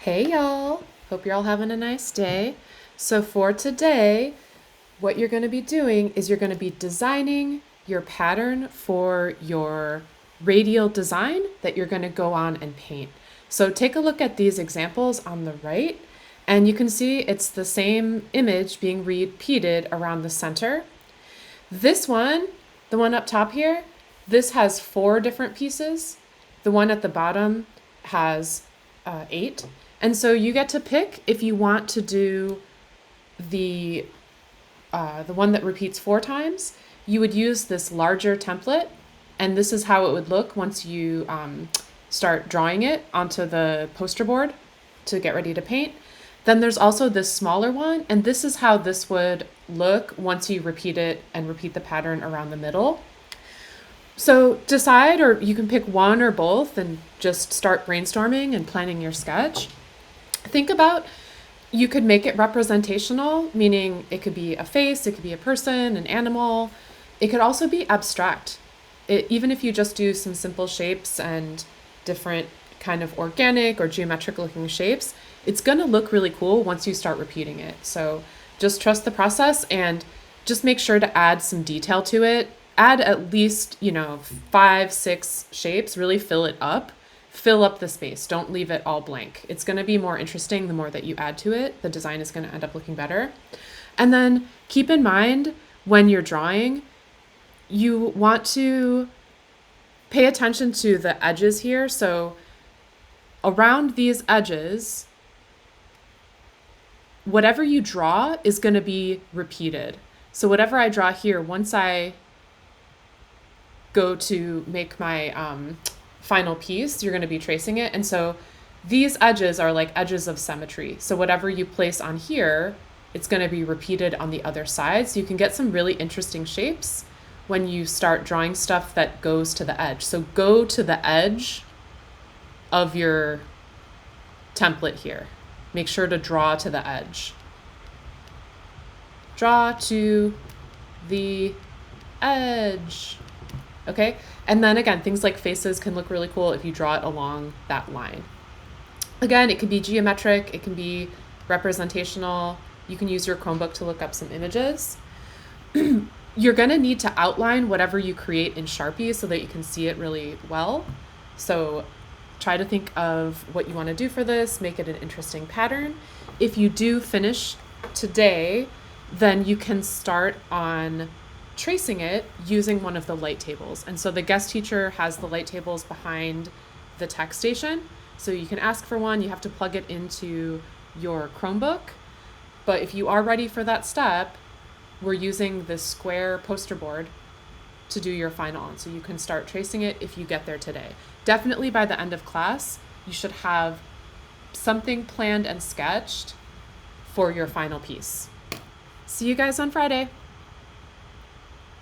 Hey y'all, hope you're all having a nice day. So for today, what you're going to be doing is you're going to be designing your pattern for your radial design that you're going to go on and paint. So take a look at these examples on the right, and you can see it's the same image being repeated around the center. This one, the one up top here, this has 4 different pieces. The one at the bottom has 8. And so you get to pick if you want to do the one that repeats 4 times. You would use this larger template, and this is how it would look once you start drawing it onto the poster board to get ready to paint. Then there's also this smaller one, and this is how this would look once you repeat it and repeat the pattern around the middle. So decide, or you can pick one or both and just start brainstorming and planning your sketch. Think about, you could make it representational, meaning it could be a face, it could be a person, an animal. It could also be abstract. Even if you just do some simple shapes and different kind of organic or geometric looking shapes, it's going to look really cool once you start repeating it. So just trust the process and just make sure to add some detail to it. Add at least, 5, 6 shapes, really fill it up. Fill up the space. Don't leave it all blank. It's going to be more interesting the more that you add to it. The design is going to end up looking better. And then keep in mind when you're drawing, you want to pay attention to the edges here. So around these edges, whatever you draw is going to be repeated. So whatever I draw here, once I go to make my final piece, you're going to be tracing it. And so these edges are like edges of symmetry. So whatever you place on here, it's going to be repeated on the other side. So you can get some really interesting shapes when you start drawing stuff that goes to the edge. So go to the edge of your template here. Make sure to draw to the edge. Draw to the edge. Okay, and then again, things like faces can look really cool if you draw it along that line. Again, it can be geometric, it can be representational. You can use your Chromebook to look up some images. You're gonna need to outline whatever you create in Sharpie so that you can see it really well. So try to think of what you wanna do for this, make it an interesting pattern. If you do finish today, then you can start on tracing it using one of the light tables. And so the guest teacher has the light tables behind the tech station. So you can ask for one, you have to plug it into your Chromebook. But if you are ready for that step, we're using this square poster board to do your final on. So you can start tracing it if you get there today. Definitely by the end of class, you should have something planned and sketched for your final piece. See you guys on Friday.